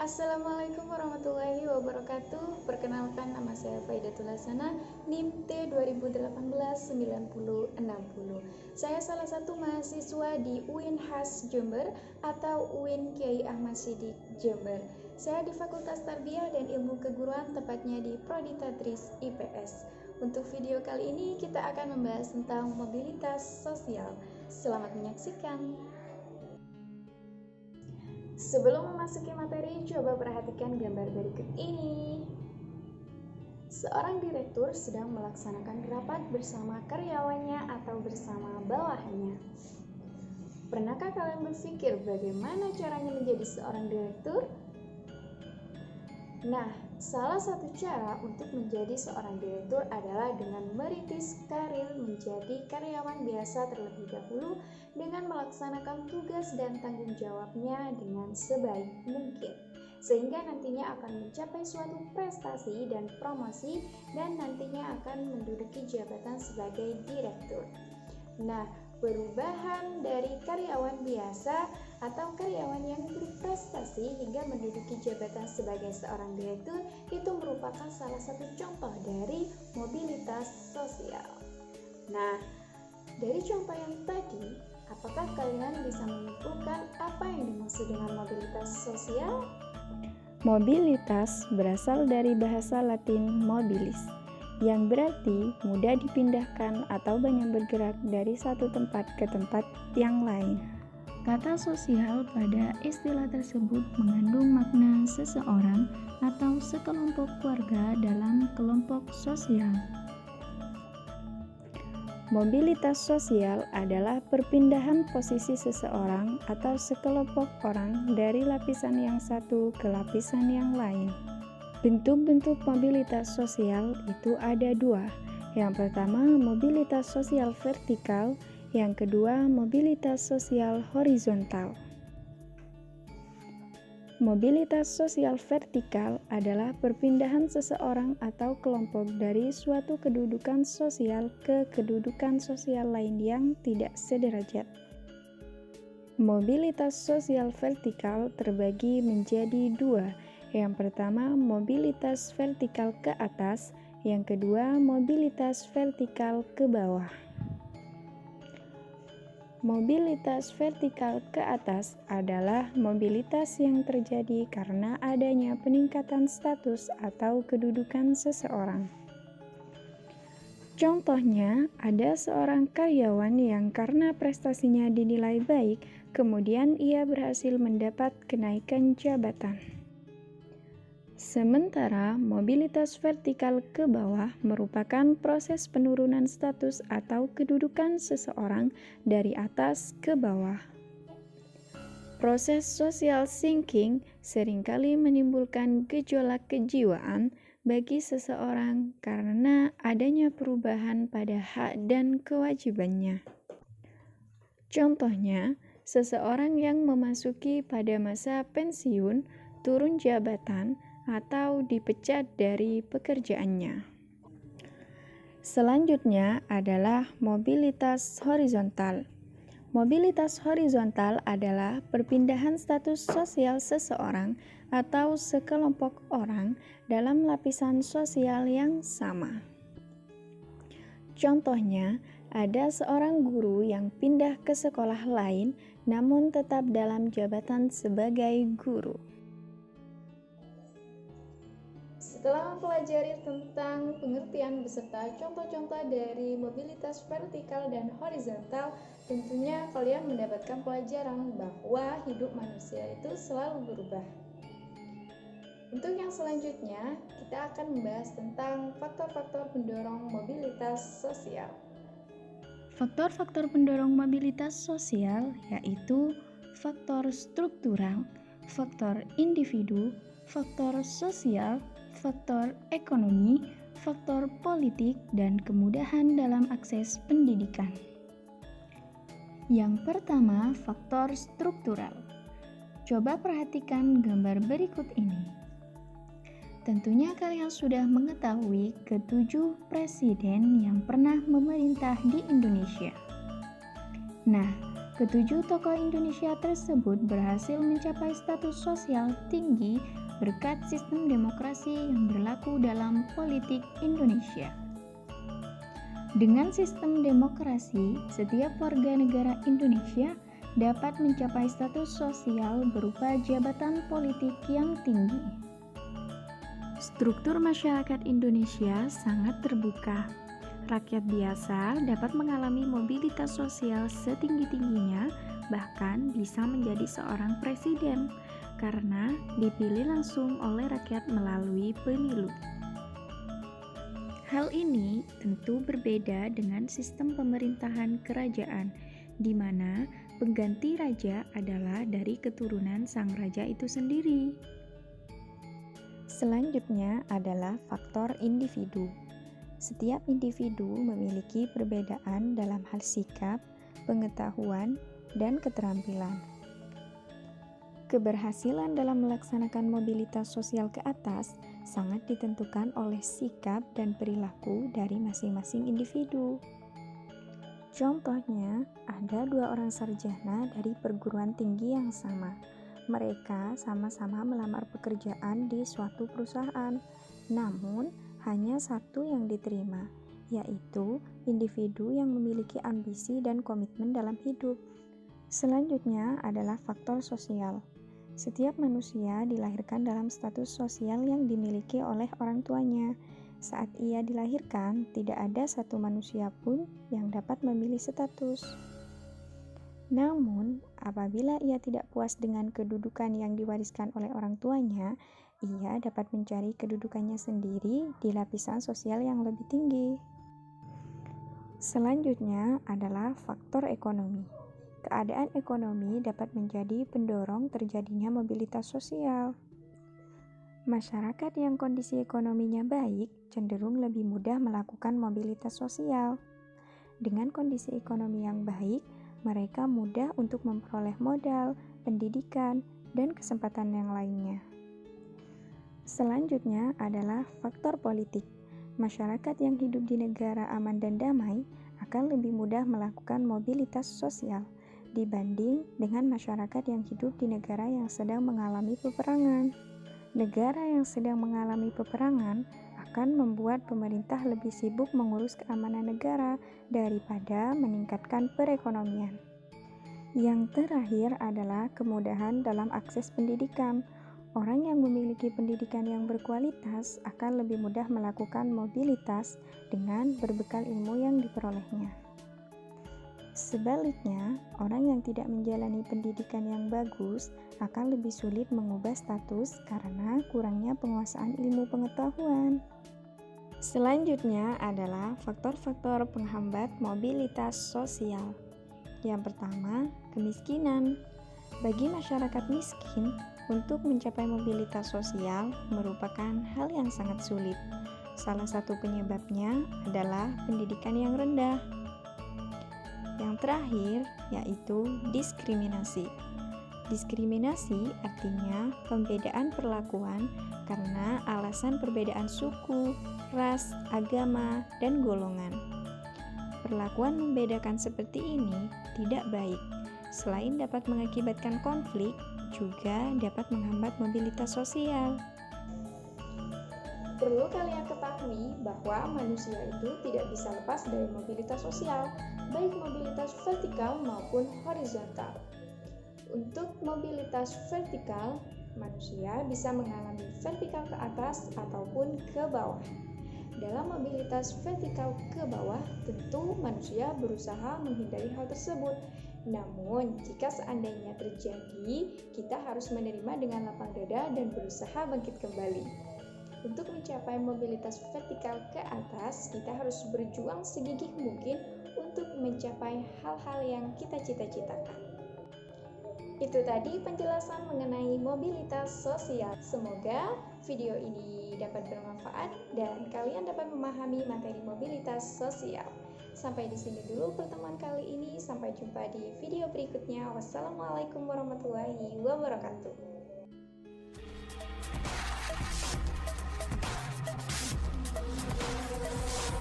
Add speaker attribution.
Speaker 1: Assalamualaikum warahmatullahi wabarakatuh. Perkenalkan, nama saya Faidatul Hasanah, NIM T 2018-9060. Saya salah satu mahasiswa di UIN HAS Jember atau UIN Kiai Ahmad Siddiq Jember. Saya di Fakultas Tarbiyah dan Ilmu Keguruan, tepatnya di Prodi Tadris IPS. Untuk video kali ini kita akan membahas tentang mobilitas sosial. Selamat menyaksikan. Sebelum memasuki materi, coba perhatikan gambar berikut ini. Seorang direktur sedang melaksanakan rapat bersama karyawannya atau bersama bawahannya. Pernahkah kalian berpikir bagaimana caranya menjadi seorang direktur? Nah, salah satu cara untuk menjadi seorang direktur adalah dengan merintis karir menjadi karyawan biasa terlebih dahulu dengan melaksanakan tugas dan tanggung jawabnya dengan sebaik mungkin, sehingga nantinya akan mencapai suatu prestasi dan promosi dan nantinya akan menduduki jabatan sebagai direktur. Nah, perubahan dari karyawan biasa atau karyawan yang berprestasi hingga menduduki jabatan sebagai seorang direktur itu merupakan salah satu contoh dari mobilitas sosial. Nah, dari contoh yang tadi, apakah kalian bisa menyimpulkan apa yang dimaksud dengan mobilitas sosial?
Speaker 2: Mobilitas berasal dari bahasa Latin mobilis, yang berarti mudah dipindahkan atau banyak bergerak dari satu tempat ke tempat yang lain. Kata sosial pada istilah tersebut mengandung makna seseorang atau sekelompok keluarga dalam kelompok sosial. Mobilitas sosial adalah perpindahan posisi seseorang atau sekelompok orang dari lapisan yang satu ke lapisan yang lain. Bentuk-bentuk mobilitas sosial itu ada dua. Yang pertama, mobilitas sosial vertikal. Yang kedua, mobilitas sosial horizontal. Mobilitas sosial vertikal adalah perpindahan seseorang atau kelompok dari suatu kedudukan sosial ke kedudukan sosial lain yang tidak sederajat. Mobilitas sosial vertikal terbagi menjadi dua. Yang pertama, mobilitas vertikal ke atas. Yang kedua, mobilitas vertikal ke bawah. Mobilitas vertikal ke atas adalah mobilitas yang terjadi karena adanya peningkatan status atau kedudukan seseorang. Contohnya, ada seorang karyawan yang karena prestasinya dinilai baik, kemudian ia berhasil mendapat kenaikan jabatan. Sementara mobilitas vertikal ke bawah merupakan proses penurunan status atau kedudukan seseorang dari atas ke bawah. Proses social sinking seringkali menimbulkan gejolak kejiwaan bagi seseorang karena adanya perubahan pada hak dan kewajibannya. Contohnya, seseorang yang memasuki pada masa pensiun, turun jabatan, atau dipecat dari pekerjaannya. Selanjutnya adalah mobilitas horizontal. Mobilitas horizontal adalah perpindahan status sosial seseorang atau sekelompok orang dalam lapisan sosial yang sama. Contohnya, ada seorang guru yang pindah ke sekolah lain namun tetap dalam jabatan sebagai guru.
Speaker 1: Setelah mempelajari tentang pengertian beserta contoh-contoh dari mobilitas vertikal dan horizontal, tentunya kalian mendapatkan pelajaran bahwa hidup manusia itu selalu berubah. Untuk yang selanjutnya, kita akan membahas tentang faktor-faktor pendorong mobilitas sosial.
Speaker 2: Faktor-faktor pendorong mobilitas sosial yaitu faktor struktural, faktor individu, faktor sosial, faktor ekonomi, faktor politik, dan kemudahan dalam akses pendidikan. Yang pertama, faktor struktural. Coba perhatikan gambar berikut ini. Tentunya kalian sudah mengetahui ketujuh presiden yang pernah memerintah di Indonesia. Nah, Ketujuh tokoh Indonesia tersebut berhasil mencapai status sosial tinggi berkat sistem demokrasi yang berlaku dalam politik Indonesia. Dengan sistem demokrasi, setiap warga negara Indonesia dapat mencapai status sosial berupa jabatan politik yang tinggi. Struktur masyarakat Indonesia sangat terbuka. Rakyat biasa dapat mengalami mobilitas sosial setinggi-tingginya, bahkan bisa menjadi seorang presiden karena dipilih langsung oleh rakyat melalui pemilu. Hal ini tentu berbeda dengan sistem pemerintahan kerajaan, di mana pengganti raja adalah dari keturunan sang raja itu sendiri. Selanjutnya adalah faktor individu. Setiap individu memiliki perbedaan dalam hal sikap, pengetahuan, dan keterampilan. Keberhasilan dalam melaksanakan mobilitas sosial ke atas sangat ditentukan oleh sikap dan perilaku dari masing-masing individu. Contohnya, ada dua orang sarjana dari perguruan tinggi yang sama. Mereka sama-sama melamar pekerjaan di suatu perusahaan, namun hanya satu yang diterima, yaitu individu yang memiliki ambisi dan komitmen dalam hidup. Selanjutnya adalah faktor sosial. Setiap manusia dilahirkan dalam status sosial yang dimiliki oleh orang tuanya. Saat ia dilahirkan, tidak ada satu manusia pun yang dapat memilih status. Namun, apabila ia tidak puas dengan kedudukan yang diwariskan oleh orang tuanya, ia dapat mencari kedudukannya sendiri di lapisan sosial yang lebih tinggi. Selanjutnya adalah faktor ekonomi. Keadaan ekonomi dapat menjadi pendorong terjadinya mobilitas sosial. Masyarakat yang kondisi ekonominya baik cenderung lebih mudah melakukan mobilitas sosial. Dengan kondisi ekonomi yang baik, mereka mudah untuk memperoleh modal, pendidikan, dan kesempatan yang lainnya. Selanjutnya adalah faktor politik. Masyarakat yang hidup di negara aman dan damai akan lebih mudah melakukan mobilitas sosial dibanding dengan masyarakat yang hidup di negara yang sedang mengalami peperangan. Negara yang sedang mengalami peperangan akan membuat pemerintah lebih sibuk mengurus keamanan negara daripada meningkatkan perekonomian. Yang terakhir adalah kemudahan dalam akses pendidikan. Orang yang memiliki pendidikan yang berkualitas akan lebih mudah melakukan mobilitas dengan berbekal ilmu yang diperolehnya. Sebaliknya, orang yang tidak menjalani pendidikan yang bagus akan lebih sulit mengubah status karena kurangnya penguasaan ilmu pengetahuan. Selanjutnya adalah faktor-faktor penghambat mobilitas sosial. Yang pertama, kemiskinan. Bagi masyarakat miskin, untuk mencapai mobilitas sosial merupakan hal yang sangat sulit. Salah satu penyebabnya adalah pendidikan yang rendah. Yang terakhir yaitu diskriminasi. Diskriminasi artinya pembedaan perlakuan karena alasan perbedaan suku, ras, agama, dan golongan. Perlakuan membedakan seperti ini tidak baik. Selain dapat mengakibatkan konflik, juga dapat menghambat mobilitas sosial.
Speaker 1: Perlu kalian ketahui bahwa manusia itu tidak bisa lepas dari mobilitas sosial, baik mobilitas vertikal maupun horizontal. Untuk mobilitas vertikal, manusia bisa mengalami vertikal ke atas ataupun ke bawah. Dalam mobilitas vertikal ke bawah, tentu manusia berusaha menghindari hal tersebut. Namun, jika seandainya terjadi, kita harus menerima dengan lapang dada dan berusaha bangkit kembali. Untuk mencapai mobilitas vertikal ke atas, kita harus berjuang segigih mungkin untuk mencapai hal-hal yang kita cita-citakan. Itu tadi penjelasan mengenai mobilitas sosial. Semoga video ini dapat bermanfaat dan kalian dapat memahami materi mobilitas sosial. Sampai di sini dulu pertemuan kali ini. Sampai jumpa di video berikutnya. Wassalamualaikum warahmatullahi wabarakatuh.